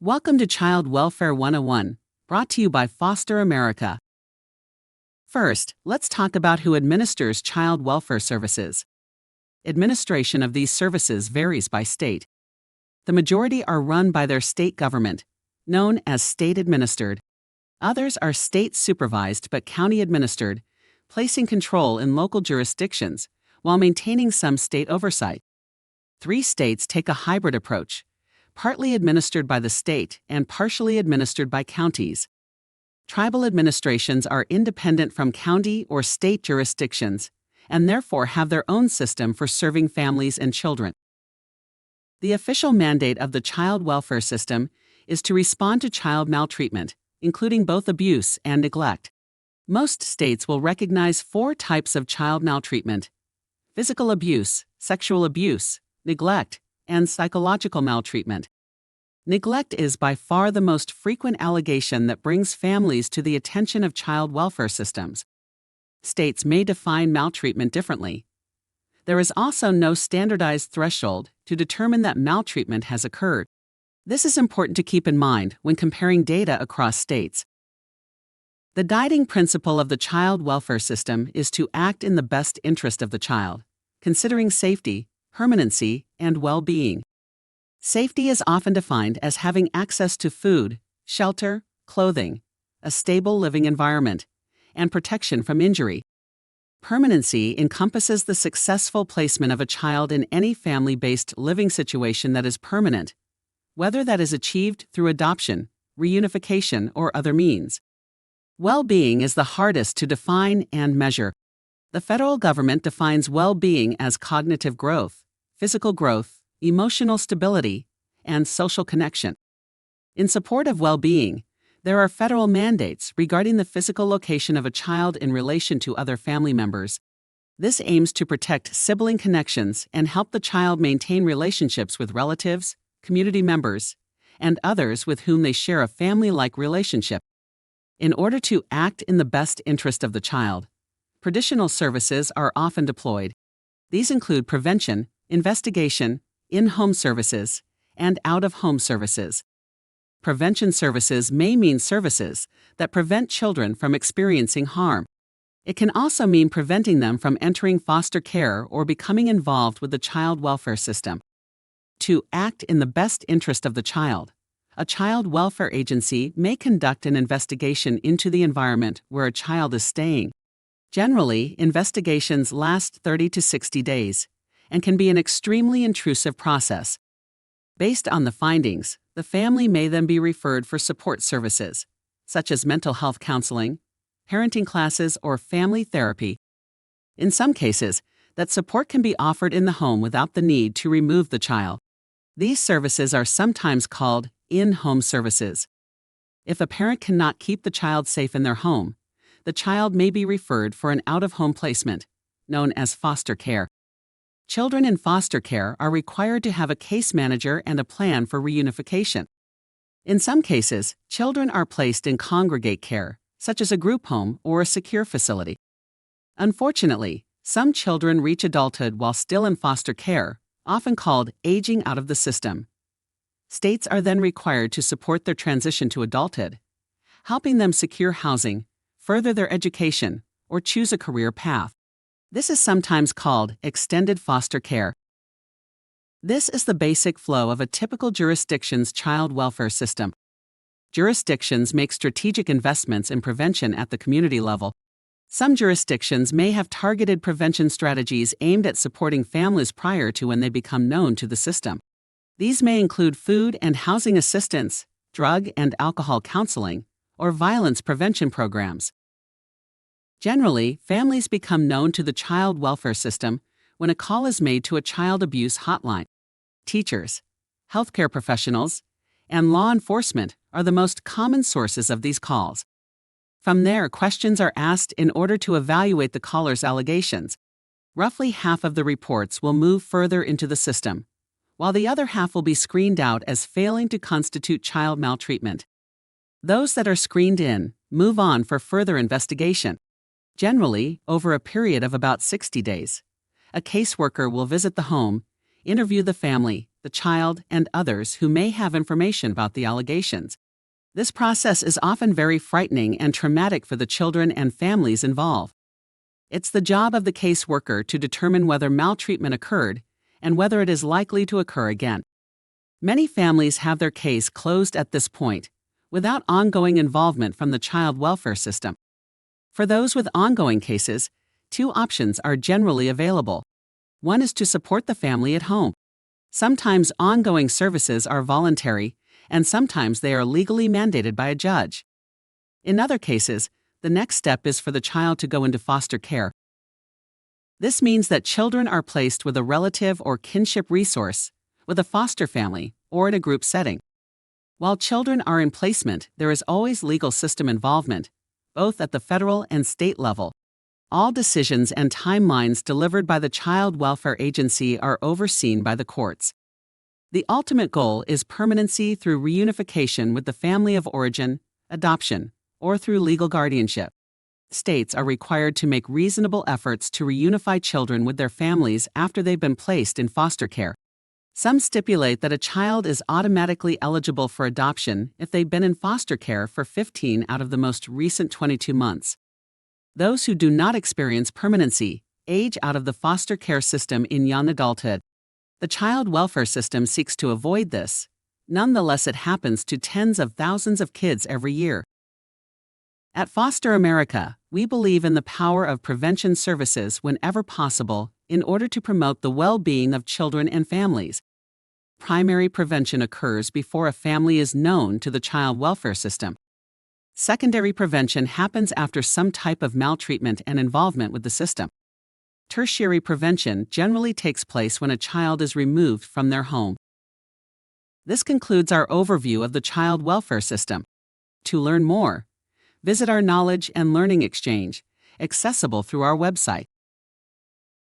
Welcome to Child Welfare 101, brought to you by Foster America. First, let's talk about who administers child welfare services. Administration of these services varies by state. The majority are run by their state government, known as state-administered. Others are state-supervised but county-administered, placing control in local jurisdictions while maintaining some state oversight. 3 states take a hybrid approach, partly administered by the state and partially administered by counties. Tribal administrations are independent from county or state jurisdictions and therefore have their own system for serving families and children. The official mandate of the child welfare system is to respond to child maltreatment, including both abuse and neglect. Most states will recognize 4 types of child maltreatment: physical abuse, sexual abuse, neglect, and psychological maltreatment. Neglect is by far the most frequent allegation that brings families to the attention of child welfare systems. States may define maltreatment differently. There is also no standardized threshold to determine that maltreatment has occurred. This is important to keep in mind when comparing data across states. The guiding principle of the child welfare system is to act in the best interest of the child, considering safety, permanency, and well-being. Safety is often defined as having access to food, shelter, clothing, a stable living environment, and protection from injury. Permanency encompasses the successful placement of a child in any family-based living situation that is permanent, whether that is achieved through adoption, reunification, or other means. Well-being is the hardest to define and measure. The federal government defines well-being as cognitive growth, physical growth, emotional stability, and social connection. In support of well-being, there are federal mandates regarding the physical location of a child in relation to other family members. This aims to protect sibling connections and help the child maintain relationships with relatives, community members, and others with whom they share a family-like relationship. In order to act in the best interest of the child, traditional services are often deployed. These include prevention, investigation, in-home services, and out-of-home services. Prevention services may mean services that prevent children from experiencing harm. It can also mean preventing them from entering foster care or becoming involved with the child welfare system. To act in the best interest of the child, a child welfare agency may conduct an investigation into the environment where a child is staying. Generally, investigations last 30 to 60 days and can be an extremely intrusive process. Based on the findings, the family may then be referred for support services, such as mental health counseling, parenting classes, or family therapy. In some cases, that support can be offered in the home without the need to remove the child. These services are sometimes called in-home services. If a parent cannot keep the child safe in their home, the child may be referred for an out-of-home placement, known as foster care. Children in foster care are required to have a case manager and a plan for reunification. In some cases, children are placed in congregate care, such as a group home or a secure facility. Unfortunately, some children reach adulthood while still in foster care, often called aging out of the system. States are then required to support their transition to adulthood, helping them secure housing, further their education, or choose a career path. This is sometimes called extended foster care. This is the basic flow of a typical jurisdiction's child welfare system. Jurisdictions make strategic investments in prevention at the community level. Some jurisdictions may have targeted prevention strategies aimed at supporting families prior to when they become known to the system. These may include food and housing assistance, drug and alcohol counseling, or violence prevention programs. Generally, families become known to the child welfare system when a call is made to a child abuse hotline. Teachers, healthcare professionals, and law enforcement are the most common sources of these calls. From there, questions are asked in order to evaluate the caller's allegations. Roughly half of the reports will move further into the system, while the other half will be screened out as failing to constitute child maltreatment. Those that are screened in move on for further investigation. Generally, over a period of about 60 days, a caseworker will visit the home, interview the family, the child, and others who may have information about the allegations. This process is often very frightening and traumatic for the children and families involved. It's the job of the caseworker to determine whether maltreatment occurred and whether it is likely to occur again. Many families have their case closed at this point, without ongoing involvement from the child welfare system. For those with ongoing cases, two options are generally available. One is to support the family at home. Sometimes ongoing services are voluntary, and sometimes they are legally mandated by a judge. In other cases, the next step is for the child to go into foster care. This means that children are placed with a relative or kinship resource, with a foster family, or in a group setting. While children are in placement, there is always legal system involvement, both at the federal and state level. All decisions and timelines delivered by the Child Welfare Agency are overseen by the courts. The ultimate goal is permanency through reunification with the family of origin, adoption, or through legal guardianship. States are required to make reasonable efforts to reunify children with their families after they've been placed in foster care. Some stipulate that a child is automatically eligible for adoption if they've been in foster care for 15 out of the most recent 22 months. Those who do not experience permanency age out of the foster care system in young adulthood. The child welfare system seeks to avoid this. Nonetheless, it happens to tens of thousands of kids every year. At Foster America, we believe in the power of prevention services whenever possible in order to promote the well-being of children and families. Primary prevention occurs before a family is known to the child welfare system. Secondary prevention happens after some type of maltreatment and involvement with the system. Tertiary prevention generally takes place when a child is removed from their home. This concludes our overview of the child welfare system. To learn more, visit our Knowledge and Learning Exchange, accessible through our website.